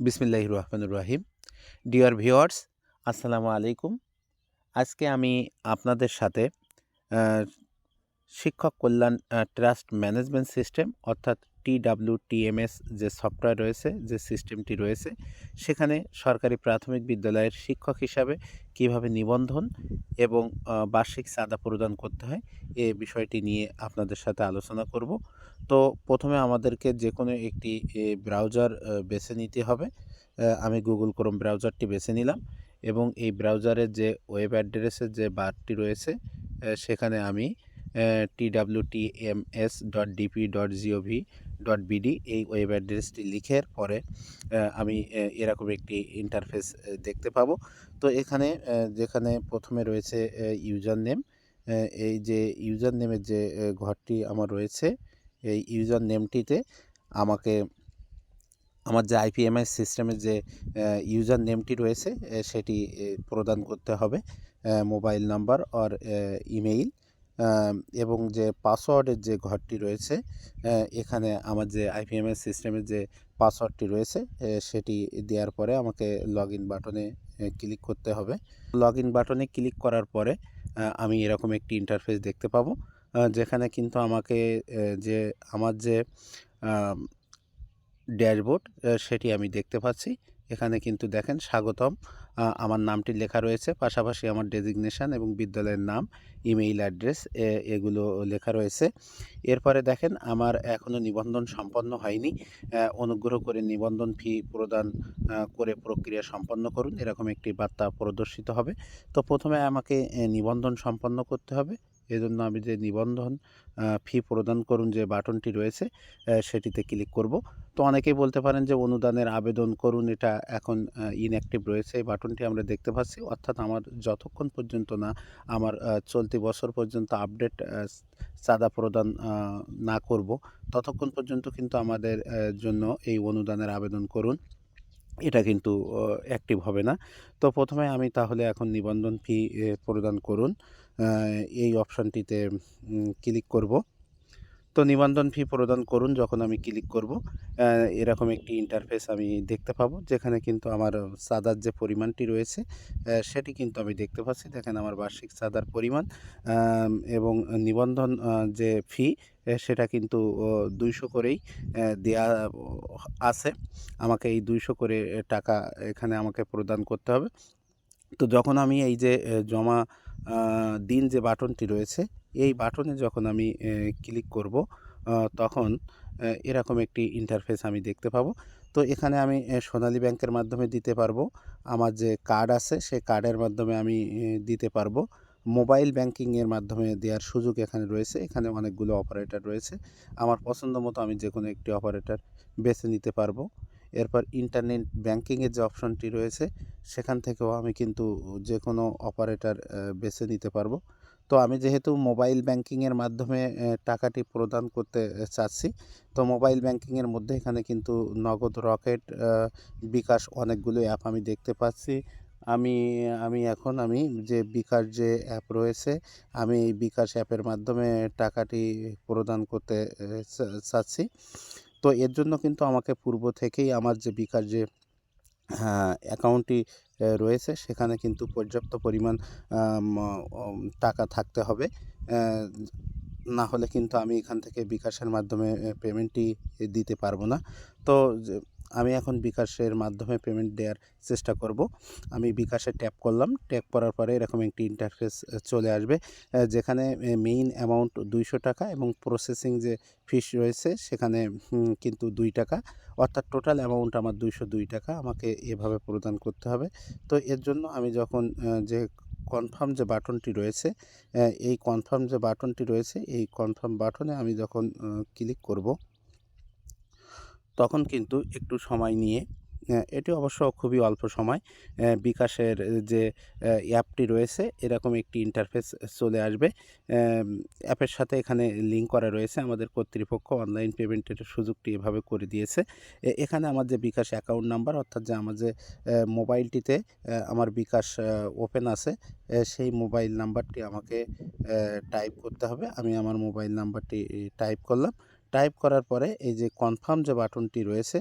বিসমিল্লাহির রহমানির রহিম। Dear viewers, আসসালামু আলাইকুম। আজকে আমি আপনাদের সাথে আ শিক্ষক কল্যাণ ট্রাস্ট ম্যানেজমেন্ট সিস্টেম অর্থাৎ TWTMS যে সফটওয়্যার রয়েছে, যে সিস্টেমটি রয়েছে, সেখানে সরকারি প্রাথমিক বিদ্যালয়ের শিক্ষক হিসাবে কিভাবে নিবন্ধন এবং বার্ষিক চাঁদা প্রদান করতে হয়, এ বিষয়টি নিয়ে আপনাদের সাথে আলোচনা করব। তো প্রথমে আমাদেরকে যেকোনো একটি ব্রাউজার বেছে নিতে হবে। আমি Google Chrome ব্রাউজারটি বেছে নিলাম এবং এই ব্রাউজারের যে ওয়েব অ্যাড্রেসের যে বারটি রয়েছে, সেখানে আমি twtms.dp.gov.bd এই ওয়েব অ্যাড্রেসটি লিখার পরে আমি এরকম একটি ইন্টারফেস দেখতে পাবো। তো এখানে যেখানে প্রথমে রয়েছে ইউজার নেম, এই যে ইউজার নেমের যে ঘরটি আমার রয়েছে, এই ইউজার নেমটিতে আমাকে আমার যে আইপিএমএস সিস্টেমের যে ইউজার নেমটি রয়েছে সেটি প্রদান করতে হবে, মোবাইল নাম্বার আর ইমেইল, এবং যে পাসওয়ার্ডের যে ঘরটি রয়েছে, এখানে আমার যে আইপিএমএস সিস্টেমের যে পাসওয়ার্ডটি রয়েছে সেটি দেওয়ার পরে আমাকে লগ ইন বাটনে ক্লিক করতে হবে। লগ ইন বাটনে ক্লিক করার পরে আমি এরকম একটি ইন্টারফেস দেখতে পাবো, যেখানে কিন্তু আমাকে যে আমার যে ড্যাশবোর্ড সেটি আমি দেখতে পাচ্ছি। এখানে কিন্তু দেখেন স্বাগতম, আমার নামটি লেখা রয়েছে, পাশাপাশি আমার ডেজিগনেশন এবং বিদ্যালয়ের নাম, ইমেইল অ্যাড্রেস এগুলো লেখা রয়েছে। এরপরে দেখেন আমার এখনও নিবন্ধন সম্পন্ন হয়নি। অনুগ্রহ করে নিবন্ধন ফি প্রদান করে প্রক্রিয়া সম্পন্ন করুন, এরকম একটি বার্তা প্রদর্শিত হবে। তো প্রথমে আমাকে নিবন্ধন সম্পন্ন করতে হবে। এজন্য আমি যে নিবন্ধন ফি প্রদান করুন যে বাটনটি রয়েছে সেটিতে ক্লিক করব। তো অনেকেই বলতে পারেন যে অনুদানের আবেদন করুন, এটা এখন ইনঅ্যাক্টিভ রয়েছে, এই বাটনটি আমরা দেখতে পাচ্ছি। অর্থাৎ আমার যতক্ষণ পর্যন্ত না আমার চলতি বছর পর্যন্ত আপডেট চাঁদা প্রদান না করব, ততক্ষণ পর্যন্ত কিন্তু আমাদের জন্য এই অনুদানের আবেদন করুন এটা কিন্তু অ্যাক্টিভ হবে না। তো প্রথমে আমি তাহলে এখন নিবন্ধন ফি প্রদান করুন এই অপশানটিতে ক্লিক করব। তো নিবন্ধন ফি প্রদান করুন যখন আমি ক্লিক করব, এরকম একটি ইন্টারফেস আমি দেখতে পাবো, যেখানে কিন্তু আমার চাঁদার যে পরিমাণটি রয়েছে সেটি কিন্তু আমি দেখতে পাচ্ছি। দেখেন আমার বার্ষিক চাঁদার পরিমাণ এবং নিবন্ধন যে ফি সেটা কিন্তু 200 করেই দেয়া আছে। আমাকে এই 200 করে টাকা এখানে আমাকে প্রদান করতে হবে। তো যখন আমি এই যে জমা দিন যে বাটনটি রয়েছে, এই বাটনে যখন আমি ক্লিক করব, তখন এরকম একটি ইন্টারফেস আমি দেখতে পাবো। তো এখানে আমি সোনালী ব্যাংকের মাধ্যমে দিতে পারবো, আমার যে কার্ড আছে সেই কার্ডের মাধ্যমে আমি দিতে পারবো, মোবাইল ব্যাংকিংয়ের মাধ্যমে দেওয়ার সুযোগ এখানে রয়েছে। এখানে অনেকগুলো অপারেটর রয়েছে, আমার পছন্দ মতো আমি যে কোনো একটি অপারেটর বেছে নিতে পারবো। এরপর ইন্টারনেট ব্যাংকিংয়ের যে অপশনটি রয়েছে সেখান থেকেও আমি কিন্তু যে কোনো অপারেটর বেছে নিতে পারবো। তো আমি যেহেতু মোবাইল ব্যাংকিংয়ের মাধ্যমে টাকাটি প্রদান করতে চাচ্ছি, তো মোবাইল ব্যাংকিংয়ের মধ্যে এখানে কিন্তু নগদ, রকেট, বিকাশ অনেকগুলো অ্যাপ আমি দেখতে পাচ্ছি। আমি আমি যে বিকাশ যে অ্যাপ রয়েছে, আমি এই বিকাশ অ্যাপের মাধ্যমে টাকাটি প্রদান করতে চাচ্ছি। তো এর জন্য কিন্তু আমাকে পূর্ব থেকেই আমার যে বিকাশ যে অ্যাকাউন্টটি রয়েছে সেখানে কিন্তু পর্যাপ্ত পরিমাণ আম টাকা থাকতে হবে। না হলে কিন্তু আমি এখান থেকে বিকাশের মাধ্যমে পেমেন্টটি দিতে পারবো না। তো আমি এখন বিকাশের মাধ্যমে পেমেন্ট দেওয়ার চেষ্টা করব। আমি বিকাশে ট্যাপ করলাম, ট্যাপ করার পরে এরকম একটি ইন্টারফেস চলে আসবে, যেখানে মেইন অ্যামাউন্ট 200 টাকা এবং প্রসেসিং যে ফিস রয়েছে সেখানে কিন্তু 2 টাকা, অর্থাৎ টোটাল অ্যামাউন্ট আমার 202 টাকা আমাকে এভাবে প্রদান করতে হবে। তো এর জন্য আমি যখন যে কনফার্ম যে বাটনটি রয়েছে, এই কনফার্ম যে বাটনটি রয়েছে এই কনফার্ম বাটনে আমি যখন ক্লিক করব, তখন কিন্তু একটু সময় নিয়ে, এটি অবশ্য খুবই অল্প সময়, বিকাশের যে অ্যাপটি রয়েছে এরকম একটি ইন্টারফেস চলে আসবে। অ্যাপের সাথে এখানে লিঙ্ক করা রয়েছে, আমাদের কর্তৃপক্ষ অনলাইন পেমেন্টের সুযোগটি এভাবে করে দিয়েছে। এখানে আমার যে বিকাশ অ্যাকাউন্ট নাম্বার, অর্থাৎ যে আমার যে মোবাইলটিতে আমার বিকাশ ওপেন আছে, সেই মোবাইল নাম্বারটি আমাকে টাইপ করতে হবে। আমি আমার মোবাইল নাম্বারটি টাইপ করলাম। টাইপ করার পরে এই যে কনফার্ম যে বাটনটি রয়েছে,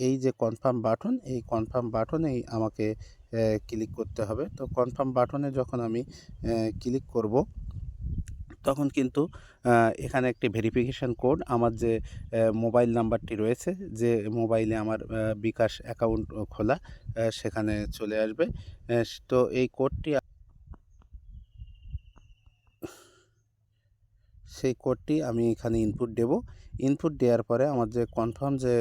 এই যে কনফার্ম বাটন, এই কনফার্ম বাটনেই আমাকে ক্লিক করতে হবে। তো কনফার্ম বাটনে যখন আমি ক্লিক করব, তখন কিন্তু এখানে একটি ভেরিফিকেশান কোড আমার যে মোবাইল নাম্বারটি রয়েছে, যে মোবাইলে আমার বিকাশ অ্যাকাউন্ট খোলা, সেখানে চলে আসবে। তো এই কোডটি, সেই কোডটি আমি এখানে ইনপুট দেব। ইনপুট দেওয়ার পরে আমার যে কনফার্ম যে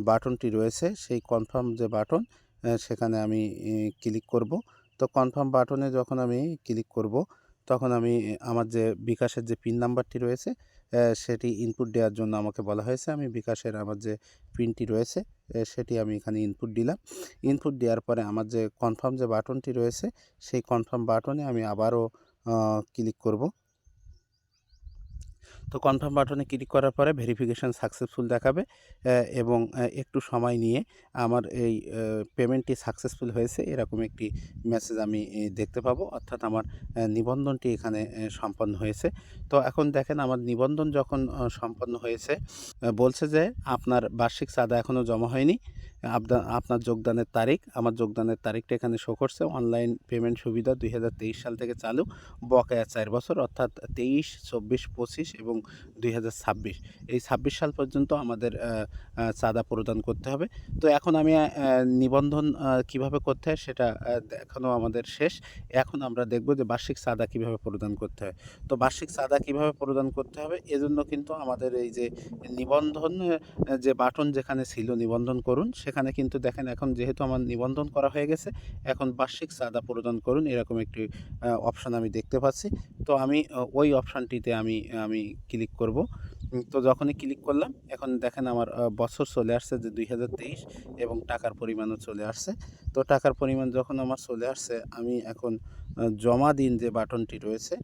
বাটনটি রয়েছে, সেই কনফার্ম যে বাটন, সেখানে আমি ক্লিক করব। তো কনফার্ম বাটনে যখন আমি ক্লিক করব, তখন আমি আমার যে বিকাশের যে পিন নাম্বারটি রয়েছে, সেটি ইনপুট দেওয়ার জন্য আমাকে বলা হয়েছে। আমি বিকাশের আমার যে পিনটি রয়েছে, সেটি আমি এখানে ইনপুট দিলাম। ইনপুট দেওয়ার পরে আমার যে কনফার্ম যে বাটনটি রয়েছে, সেই কনফার্ম বাটনে আমি আবারও ক্লিক করব। তো কনফার্ম বাটনে ক্লিক করার পরে ভেরিফিকেশান সাকসেসফুল দেখাবে, এবং একটু সময় নিয়ে আমার এই পেমেন্টটি সাকসেসফুল হয়েছে এরকম একটি মেসেজ আমি দেখতে পাবো, অর্থাৎ আমার নিবন্ধনটি এখানে সম্পন্ন হয়েছে। তো এখন দেখেন, আমার নিবন্ধন যখন সম্পন্ন হয়েছে, বলছে যে আপনার বার্ষিক চাঁদা এখনও জমা হয়নি, আপনার যোগদানের তারিখ, আমার যোগদানের তারিখটা এখানে শো করছে। অনলাইন পেমেন্ট সুবিধা 2023 সাল থেকে চালু, বকেয়া 4 বছর, অর্থাৎ 23, 24, 25 এবং 2026, এই 26 সাল পর্যন্ত আমাদের চাঁদা প্রদান করতে হবে। তো এখন আমি নিবন্ধন কিভাবে করতে হয় সেটা দেখানো আমাদের শেষ। এখন আমরা দেখব যে বার্ষিক চাঁদা কিভাবে প্রদান করতে হয়। তো বার্ষিক চাঁদা কিভাবে প্রদান করতে হবে, এজন্য কিন্তু আমাদের এই যে নিবন্ধন যে বাটন যেখানে ছিল নিবন্ধন করুন, সেখানে কিন্তু দেখেন, এখন যেহেতু আমার নিবন্ধন করা হয়ে গেছে, এখন বার্ষিক চাঁদা প্রদান করুন এরকম একটি অপশান আমি দেখতে পাচ্ছি। তো আমি ওই অপশানটিতে আমি ক্লিক করব। তো যখনই ক্লিক করলাম, এখন দেখেন আমার বছর চলে আসছে যে 2023, এবং টাকার পরিমাণও চলে আসছে। তো টাকার পরিমাণ যখন আমার চলে আসছে, আমি এখন জমা দিন যে বাটনটি রয়েছে,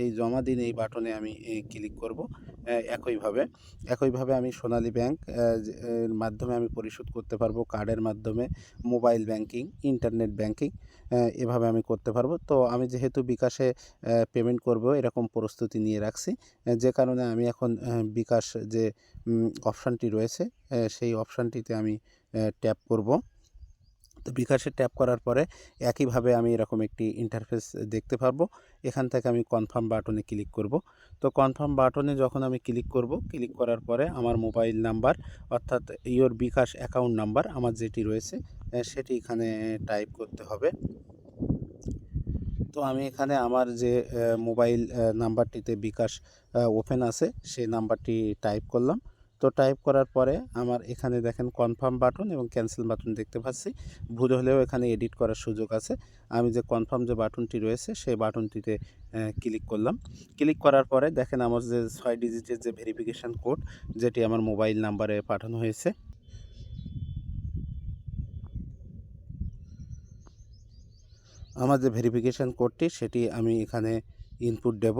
এই জমা দিন এই বাটনে আমি ক্লিক করব। একইভাবে আমি সোনালী ব্যাংক এর মাধ্যমে আমি পরিশোধ করতে পারবো, কার্ডের মাধ্যমে, মোবাইল ব্যাংকিং, ইন্টারনেট ব্যাংকিং, এভাবে আমি করতে পারবো। তো আমি যেহেতু বিকাশে পেমেন্ট করব এরকম প্রস্তুতি নিয়ে রাখছি, যে কারণে আমি এখন বিকাশ যে অপশানটি রয়েছে, সেই অপশানটিতে আমি ট্যাপ করব। তো বিকাশে ট্যাপ করার পরে একইভাবে আমি এরকম একটি ইন্টারফেস দেখতে পারবো। এখান থেকে আমি কনফার্ম বাটনে ক্লিক করব। তো কনফার্ম বাটনে যখন আমি ক্লিক করব, ক্লিক করার পরে আমার মোবাইল নাম্বার, অর্থাৎ ইওর বিকাশ অ্যাকাউন্ট নাম্বার আমার যেটি রয়েছে, সেটি এখানে টাইপ করতে হবে। তো আমি এখানে আমার যে মোবাইল নাম্বারটিতে বিকাশ ওপেন আছে, সেই নাম্বারটি টাইপ করলাম। তো টাইপ করার পরে আমার এখানে দেখেন কনফার্ম বাটন এবং ক্যান্সেল বাটন দেখতে পাচ্ছি। ভুল হলেও এখানে এডিট করার সুযোগ আছে। আমি যে কনফার্ম যে বাটনটি রয়েছে, সেই বাটনটিতে ক্লিক করলাম। ক্লিক করার পরে দেখেন আমার যে 6 ডিজিটের যে ভেরিফিকেশান কোড, যেটি আমার মোবাইল নাম্বারে পাঠানো হয়েছে, আমার যে ভেরিফিকেশান কোডটি, সেটি আমি এখানে ইনপুট দেব।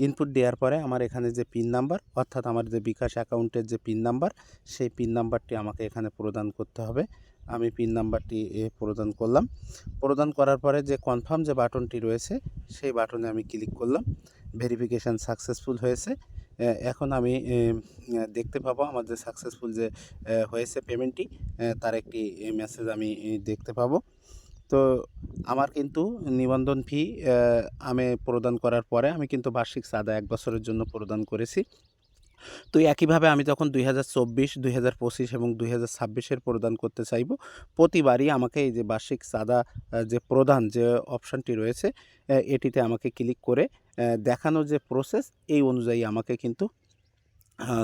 ইনপুট দেওয়ার পরে আমার এখানে যে পিন নাম্বার, অর্থাৎ আমার যে বিকাশ অ্যাকাউন্টের যে পিন নাম্বার, সেই পিন নাম্বারটি আমাকে এখানে প্রদান করতে হবে। আমি পিন নাম্বারটি প্রদান করলাম। প্রদান করার পরে যে কনফার্ম যে বাটনটি রয়েছে, সেই বাটনে আমি ক্লিক করলাম। ভেরিফিকেশান সাকসেসফুল হয়েছে। এখন আমি দেখতে পাবো আমার যে সাকসেসফুল যে হয়েছে পেমেন্টটি, তার একটি মেসেজ আমি দেখতে পাবো। তো আমার কিন্তু নিবন্ধন ফি আমি প্রদান করার পরে আমি কিন্তু বার্ষিক চাঁদা ১ বছরের জন্য প্রদান করেছি। তো একইভাবে আমি যখন 2024, 2025 এবং 2026 এর প্রদান করতে চাইব, প্রতিবারই আমাকে এই যে বার্ষিক চাঁদা যে প্রদান যে অপশানটি রয়েছে, এটিতে আমাকে ক্লিক করে দেখানো যে প্রসেস, এই অনুযায়ী আমাকে কিন্তু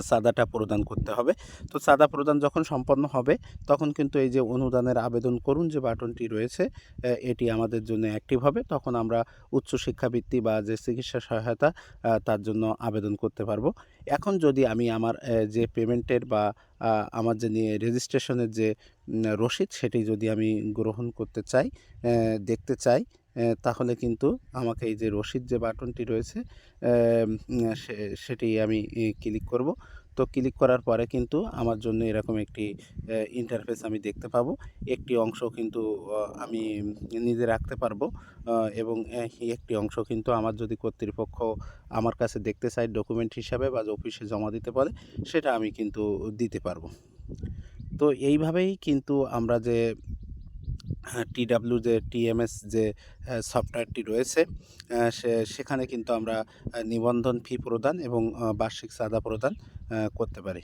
চাঁদাটা প্রদান করতে হবে। তো চাঁদা প্রদান যখন সম্পন্ন হবে, তখন কিন্তু এই যে অনুদানের আবেদন করুন যে বাটনটি রয়েছে, এটি আমাদের জন্য অ্যাক্টিভ হবে। তখন আমরা উচ্চশিক্ষাবৃত্তি বা যে চিকিৎসা সহায়তা, তার জন্য আবেদন করতে পারবো। এখন যদি আমি আমার যে পেমেন্টের বা আমার যে রেজিস্ট্রেশনের যে রসিদ, সেটি যদি আমি গ্রহণ করতে চাই, দেখতে চাই, তাহলে কিন্তু আমাকে এই যে রসিদ যে বাটনটি রয়েছে, সেটি আমি ক্লিক করব। তো ক্লিক করার পরে কিন্তু আমার জন্য এরকম একটি ইন্টারফেস আমি দেখতে পাবো। একটি অংশ কিন্তু আমি নিজে রাখতে পারবো, এবং একটি অংশ কিন্তু আমার যদি কর্তৃপক্ষ আমার কাছে দেখতে চায় ডকুমেন্ট হিসাবে বা অফিসে জমা দিতে বলে, সেটা আমি কিন্তু দিতে পারবো। তো এইভাবেই কিন্তু আমরা যে টিডাব্লিউ যে টিএমএস যে সফটওয়্যারটি রয়েছে, সেখানে কিন্তু আমরা নিবন্ধন ফি প্রদান এবং বার্ষিক চাঁদা প্রদান করতে পারি।